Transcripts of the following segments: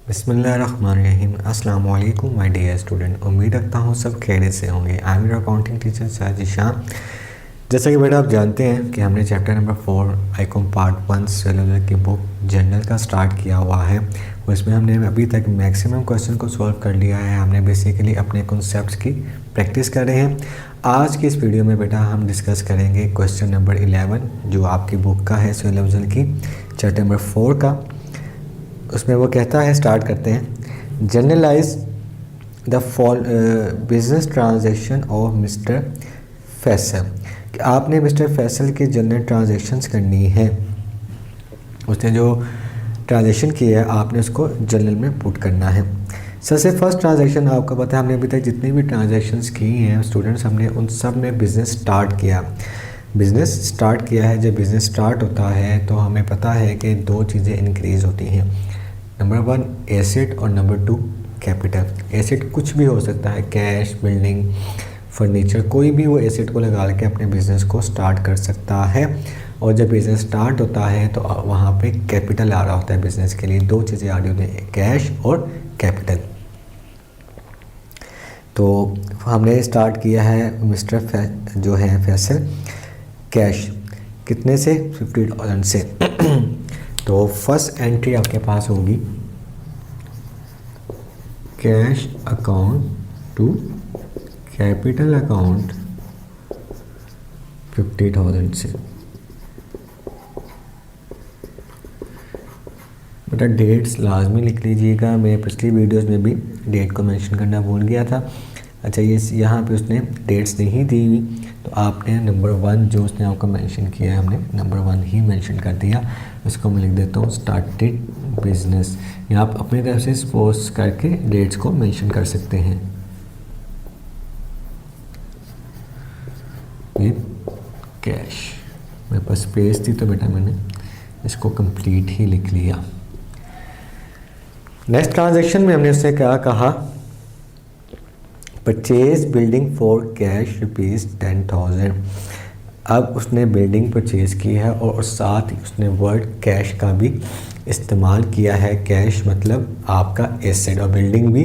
बिस्मिल्लाहिर्रहमानिर्रहीम। अस्सलाम वालेकुम माय डियर स्टूडेंट। उम्मीद रखता हूँ सब खैरियत से होंगे। I am your accounting teacher sir Zeeshan. जैसा कि बेटा आप जानते हैं कि हमने chapter number 4 ICom part 1 cellular की बुक जनरल का स्टार्ट किया हुआ है और इसमें हमने अभी तक मैक्सिमम क्वेश्चन को सॉल्व कर लिया है। हमने बेसिकली अपने कॉन्सेप्ट्स की प्रैक्टिस कर रहे हैं। आज की इस वीडियो में बेटा हम डिस्कस करेंगे क्वेश्चन नंबर 11 जो आपकी बुक का है सेलुलर की चैप्टर नंबर 4 का। उसमें वो कहता है, स्टार्ट करते हैं, journalize the business transaction of mister Faisal. कि आपने मिस्टर फैसल की जनरल ट्रांजैक्शंस करनी है। उसने जो ट्रांजैक्शन की है आपने उसको जनरल में पुट करना है। सबसे फर्स्ट ट्रांजैक्शन आपको पता है, हमने अभी तक जितनी भी ट्रांजैक्शंस की हैं स्टूडेंट्स, हमने उन सब में बिज़नेस स्टार्ट किया। बिज़नेस स्टार्ट किया है। जब बिज़नेस स्टार्ट होता है तो हमें पता है कि दो चीज़ें इंक्रीज़ होती हैं। नंबर 1 एसेट और नंबर 2 कैपिटल। एसेट कुछ भी हो सकता है, कैश, बिल्डिंग, फर्नीचर, कोई भी वो एसेट को लगा के अपने बिज़नेस को स्टार्ट कर सकता है। और जब बिज़नेस स्टार्ट होता है तो वहाँ पे कैपिटल आ रहा होता है बिज़नेस के लिए। दो चीज़ें आ रही होती हैं, कैश और कैपिटल। तो हमने स्टार्ट किया है मिस्टर जो है फैसल कैश कितने से, 50,000 से। तो फर्स्ट एंट्री आपके पास होगी cash account to capital account 50,000 से। बेटा डेट्स लाजमी लिख लीजिएगा। मैं पिछली वीडियोस में भी डेट को मेंशन करना भूल गया था। अच्छा, ये यहाँ पे उसने डेट्स नहीं दी हुई तो आपने नंबर 1 जो उसने आपको मेंशन किया है हमने नंबर 1 ही मेंशन कर दिया। इसको मैं लिख देता हूँ स्टार्टेड बिजनेस। यहाँ आप अपनी तरफ से सपोज करके डेट्स को मेंशन कर सकते हैं विद कैश। मेरे पास स्पेस थी तो बेटा मैंने इसको कंप्लीट ही लिख लिया। नेक्स्ट ट्रांजैक्शन में हमने उससे क्या कहा, परचेज बिल्डिंग फॉर कैश ₹10,000। अब उसने बिल्डिंग परचेज़ की है और साथ ही उसने वर्ड कैश का भी इस्तेमाल किया है। कैश मतलब आपका एसेट और बिल्डिंग भी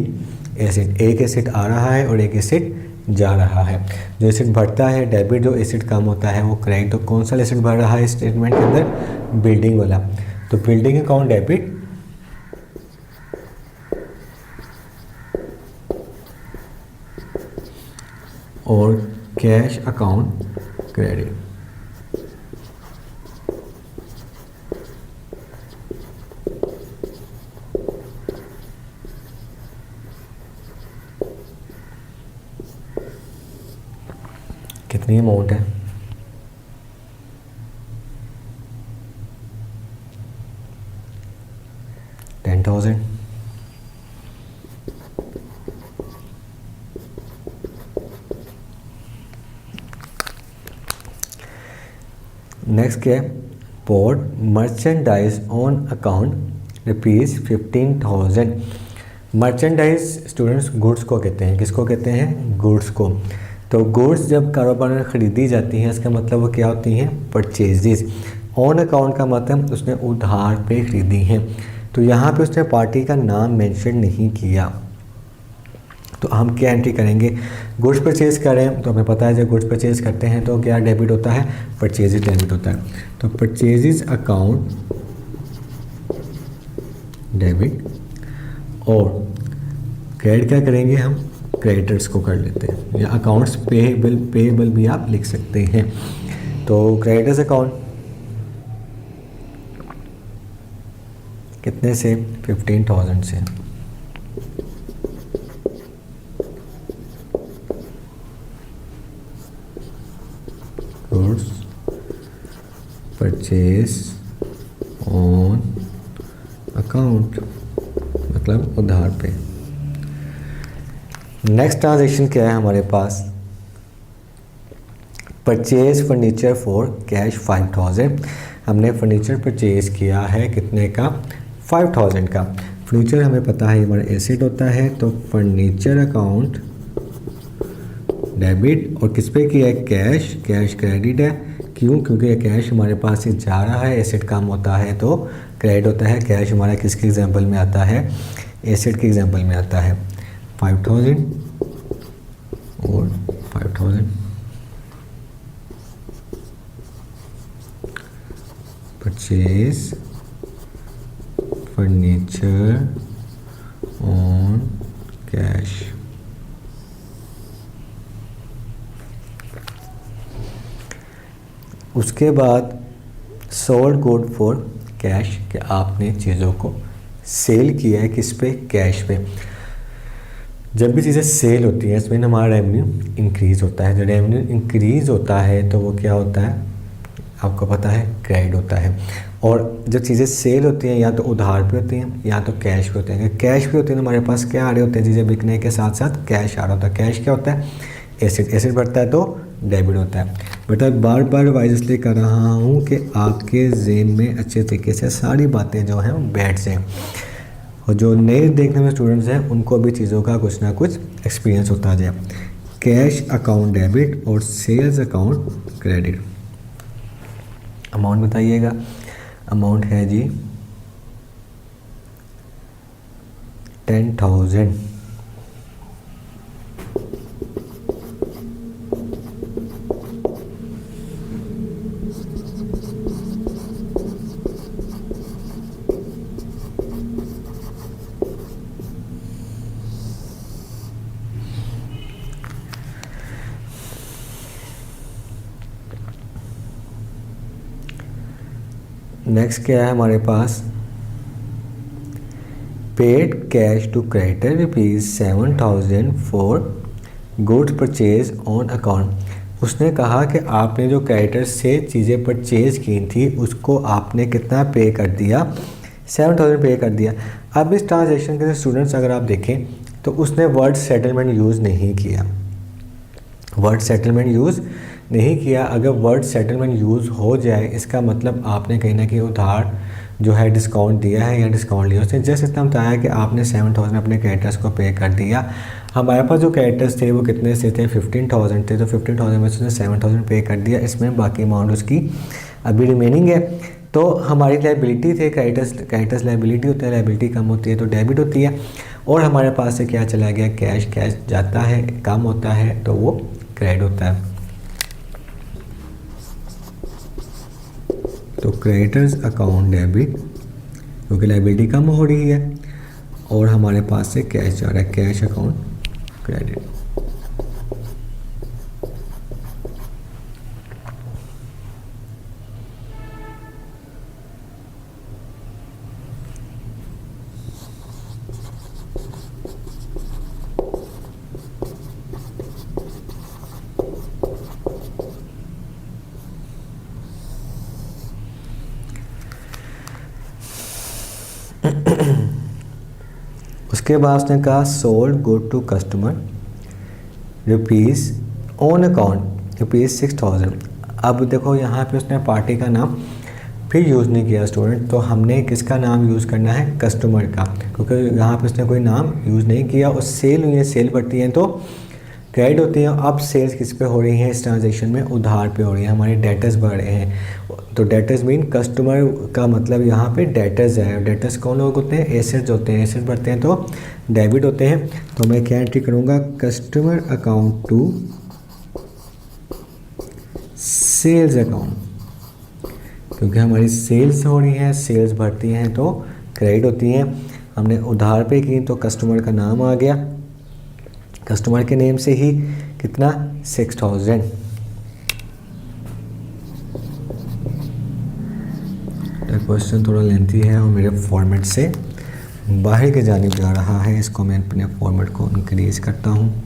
एसेट। एक एसेट आ रहा है और एक एसेट जा रहा है। जो एसेट बढ़ता है डेबिट, जो एसेट कम होता है वो क्रेडिट। तो कौन सा एसेट बढ़ रहा है स्टेटमेंट के अंदर, बिल्डिंग वाला। तो बिल्डिंग अकाउंट डेबिट और कैश अकाउंट क्रेडिट। कितनी अमाउंट है, $10,000। नेक्स्ट क्या है, board merchandise on account ₹15,000। Merchandise students goods को कहते हैं। किसको कहते हैं, गुड्स को। तो गुड्स जब कारोबार में ख़रीदी जाती हैं इसका मतलब वो क्या होती हैं, परचेजेस। ऑन अकाउंट का मतलब उसने उधार पे ख़रीदी हैं। तो यहाँ पे उसने पार्टी का नाम मेंशन नहीं किया। तो हम क्या एंट्री करेंगे, गुड्स परचेज करें तो हमें पता है जब गुड्स परचेज करते हैं तो क्या डेबिट होता है, परचेजेस डेबिट होता है। तो परचेजेस अकाउंट डेबिट और क्रेडिट क्या करेंगे, हम क्रेडिटर्स को कर लेते हैं, या अकाउंट्स पेएबल भी आप लिख सकते हैं। तो क्रेडिटर्स अकाउंट कितने से, 15,000 से। गुड्स परचेज ऑन अकाउंट मतलब उधार पे। नेक्स्ट ट्रांजैक्शन क्या है हमारे पास, परचेज फर्नीचर फॉर कैश 5,000। हमने फर्नीचर परचेज किया है कितने का, 5,000 का। फर्नीचर हमें पता है हमारा एसेट होता है। तो फर्नीचर अकाउंट डेबिट और किस पे किया है, कैश। कैश क्रेडिट है, क्यों, क्योंकि कैश हमारे पास से जा रहा है, एसेट कम होता है तो क्रेडिट होता है। कैश हमारा किसके एग्जाम्पल में आता है, एसेट के एग्जांपल में आता है 5000 और 5000। Purchase furniture on cash. उसके बाद सोल्ड गुड फॉर कैश, कि आपने चीज़ों को सेल किया है किस पे, कैश पे। जब भी चीज़ें सेल होती हैं इसमें हमारा रेवेन्यू इंक्रीज़ होता है। जब रेवेन्यू इंक्रीज़ होता है तो वो क्या होता है, आपको पता है, क्रेडिट होता है। और जब चीज़ें सेल होती हैं या तो उधार पे होती हैं या तो कैश पे होते हैं। कैश पे होते हैं तो हमारे पास क्या आ रहे होते हैं, चीज़ें बिकने के साथ साथ कैश आ रहा होता है। कैश क्या होता है, एसेट। एसेट बढ़ता है तो डेबिट होता है। बेटा बार बार रिवाइज इसलिए कर रहा हूँ कि आपके ज़हन में अच्छे तरीके से सारी बातें जो हैं बैठ जाएँ, और जो नए देखने में स्टूडेंट्स हैं उनको भी चीज़ों का कुछ ना कुछ एक्सपीरियंस होता जाए। कैश अकाउंट डेबिट और सेल्स अकाउंट क्रेडिट। अमाउंट बताइएगा। अमाउंट है जी 10,000। नेक्स्ट क्या है हमारे पास, paid cash to creditor ₹7,000 for goods purchase on account. उसने कहा कि आपने जो क्रेडिटर से चीज़ें परचेज की थी उसको आपने कितना पे कर दिया, 7,000 पे कर दिया। अब इस ट्रांजेक्शन के स्टूडेंट्स अगर आप देखें तो उसने वर्ड सेटलमेंट यूज़ नहीं किया। वर्ड सेटलमेंट यूज़ नहीं किया। अगर वर्ड सेटलमेंट यूज़ हो जाए इसका मतलब आपने कहीं ना कहीं उधार जो है डिस्काउंट दिया है या डिस्काउंट लिया। उसने जस्ट इतना बताया कि आपने 7,000 अपने क्रेडिटर्स को पे कर दिया। हमारे पास जो क्रेडिटर्स थे वो कितने से थे, 15,000 थे, तो 15,000 में से उसने 7,000 पे कर दिया। इसमें बाकी अमाउंट उसकी अभी रिमेनिंग है। तो हमारी लाइबिलिटी थे, क्रेडिटर्स लाइबिलिटी होते हैं, लाइबिलिटी कम होती है तो डेबिट होती है। और हमारे पास से क्या चला गया, कैश। कैश जाता है, कम होता है तो वो क्रेडिट होता है। तो क्रेडिटर्स अकाउंट डेबिट, क्योंकि लाइबिलिटी कम हो रही है और हमारे पास से कैश जा रहा है, कैश अकाउंट क्रेडिट। उसके बाद उसने कहा sold good to customer rupees on account ₹6,000। अब देखो यहाँ पे उसने पार्टी का नाम फिर यूज़ नहीं किया स्टूडेंट, तो हमने किसका नाम यूज़ करना है, कस्टमर का, क्योंकि यहाँ पे उसने कोई नाम यूज़ नहीं किया। और सेल हुई है, सेल बढ़ती हैं तो क्रेडिट होती है। अब सेल्स किस पे हो रही हैं इस ट्रांजेक्शन में, उधार पे हो रही है, हमारे डेटर्स बढ़ रहे हैं। तो डेटर्स मीन कस्टमर का मतलब यहाँ पे डेटर्स है। डेटर्स कौन लोग होते हैं, एसेट्स होते हैं। एसेट्स बढ़ते हैं तो डेबिट होते हैं। तो मैं क्या एंट्री करूँगा, customer account to sales account, क्योंकि हमारी सेल्स हो रही हैं, सेल्स बढ़ती हैं तो क्रेडिट होती हैं। हमने उधार पे की तो कस्टमर का नाम आ गया, कस्टमर के नेम से ही कितना, 6,000। क्वेश्चन थोड़ा लेंथी है और मेरे फॉर्मेट से बाहर की जानिब जा रहा है, इसको मैं अपने फॉर्मेट को इंक्रीज करता हूँ।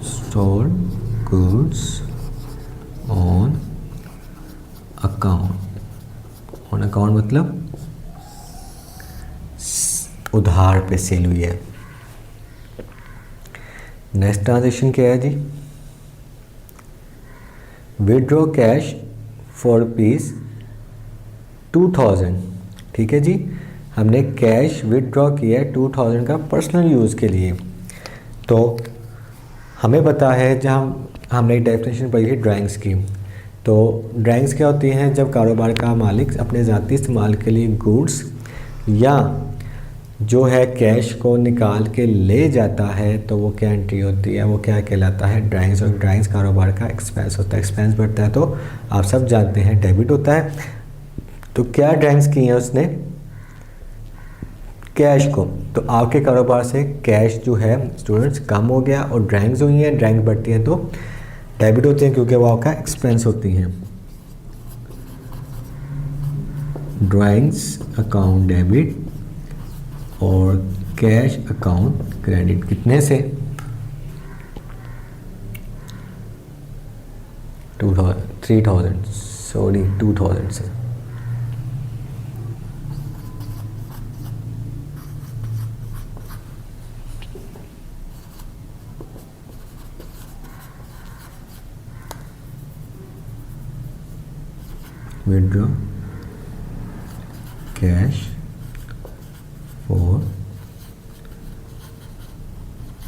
Store goods on account. On account मतलब उधार पे सेल हुई है। नेक्स्ट ट्रांजेक्शन क्या है जी, विड्रॉ कैश फॉर ₹2,000। ठीक है जी, हमने कैश विड्रॉ किया है 2,000 का पर्सनल यूज़ के लिए। तो हमें पता है जहाँ हमने डेफिनेशन पढ़ी थी ड्राइंग्स की। तो ड्राइंग्स क्या होती हैं, जब कारोबार का मालिक अपने ज़ाती इस्तेमाल के लिए गुड्स या जो है कैश को निकाल के ले जाता है तो वो क्या एंट्री होती है, वो क्या कहलाता है, ड्राइंग्स। और ड्राइंग्स कारोबार का एक्सपेंस होता है। एक्सपेंस बढ़ता है तो आप सब जानते हैं डेबिट होता है। तो क्या ड्राइंग्स की हैं उसने, कैश को। तो आपके कारोबार से कैश जो है स्टूडेंट्स कम हो गया और ड्राइंग्स हुई हैं, ड्राइंग्स बढ़ती हैं तो डेबिट होती हैं क्योंकि वो आपका एक्सपेंस होती हैं। ड्राइंग्स अकाउंट डेबिट और कैश अकाउंट क्रेडिट। कितने से, 2000 से। Withdraw cash for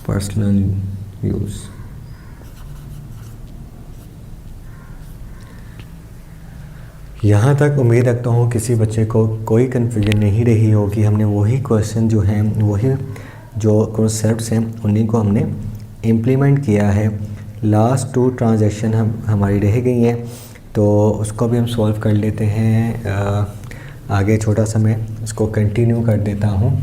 personal use. यहाँ तक उम्मीद रखता हूँ किसी बच्चे को कोई कन्फ्यूजन नहीं रही होगी। हमने वही क्वेश्चन जो हैं, वही जो कॉन्सेप्ट्स हैं, उन्हीं को हमने इम्प्लीमेंट किया है। लास्ट 2 ट्रांजैक्शन हमारी रह गई हैं तो उसको भी हम सॉल्व कर लेते हैं। आगे छोटा सा मैं इसको कंटिन्यू कर देता हूँ,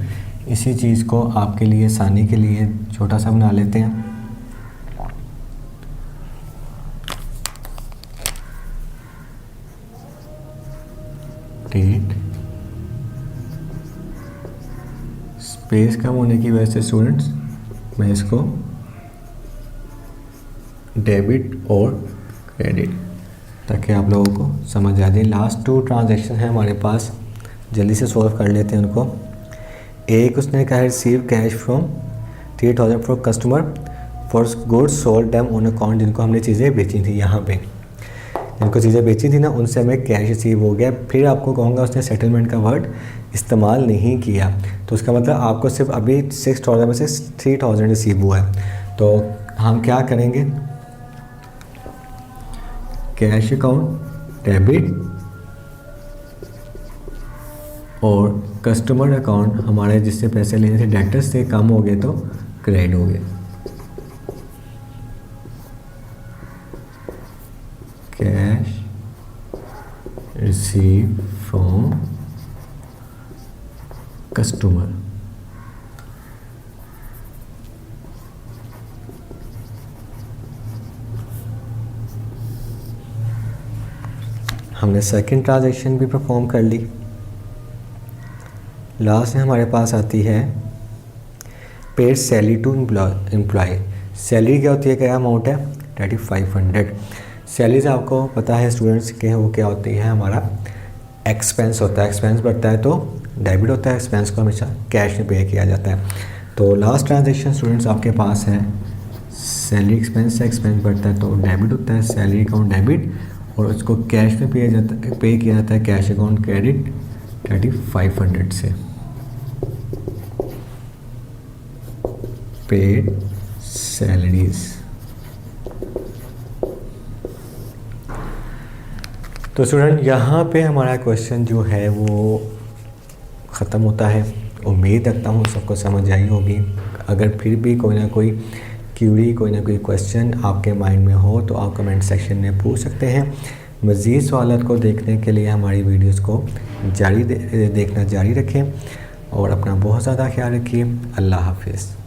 इसी चीज़ को आपके लिए आसानी के लिए छोटा सा बना लेते हैं। डेट स्पेस कम होने की वजह से स्टूडेंट्स मैं इसको डेबिट और क्रेडिट ताकि आप लोगों को समझ आ जाए। लास्ट 2 ट्रांजैक्शन है हमारे पास, जल्दी से सॉल्व कर लेते हैं उनको। एक उसने कहा receive cash from 3000 for customer for goods sold them on account. जिनको हमने चीज़ें बेची थी, यहाँ पे जिनको चीज़ें बेची थी ना, उनसे हमें कैश रिसीव हो गया। फिर आपको कहूँगा उसने सेटलमेंट का वर्ड इस्तेमाल नहीं किया, तो उसका मतलब आपको सिर्फ अभी 6000 में से 3000 रिसीव हुआ है। तो हम क्या करेंगे, कैश अकाउंट डेबिट और कस्टमर अकाउंट हमारे जिससे पैसे लेने थे डेटर्स से कम हो गए तो क्रेडिट हो गए। Cash receive from customer. हमने सेकंड ट्रांजैक्शन भी परफॉर्म कर ली। लास्ट में हमारे पास आती है paid salary to employ. Salary क्या होती है, क्या अमाउंट है, 3500। सैलरी से आपको पता है स्टूडेंट्स के वो क्या होती है, हमारा एक्सपेंस होता है। एक्सपेंस बढ़ता है तो डेबिट होता है, एक्सपेंस को हमेशा कैश में पे किया जाता है। तो लास्ट ट्रांजैक्शन स्टूडेंट्स आपके पास है सैलरी एक्सपेंस से, एक्सपेंस बढ़ता है तो डेबिट होता है, सैलरी अकाउंट डेबिट और उसको कैश में पे किया जाता है, कैश अकाउंट क्रेडिट 3500 से। Paid salaries. तो स्टूडेंट यहाँ पे हमारा क्वेश्चन जो है वो ख़त्म होता है। उम्मीद रखता हूँ सबको समझ आई होगी। अगर फिर भी कोई ना कोई क्यूरी, कोई ना कोई क्वेश्चन आपके माइंड में हो तो आप कमेंट सेक्शन में पूछ सकते हैं। मज़ीद सवालात को देखने के लिए हमारी वीडियोस को देखना जारी रखें और अपना बहुत ज़्यादा ख्याल रखिए। अल्लाह हाफिज़।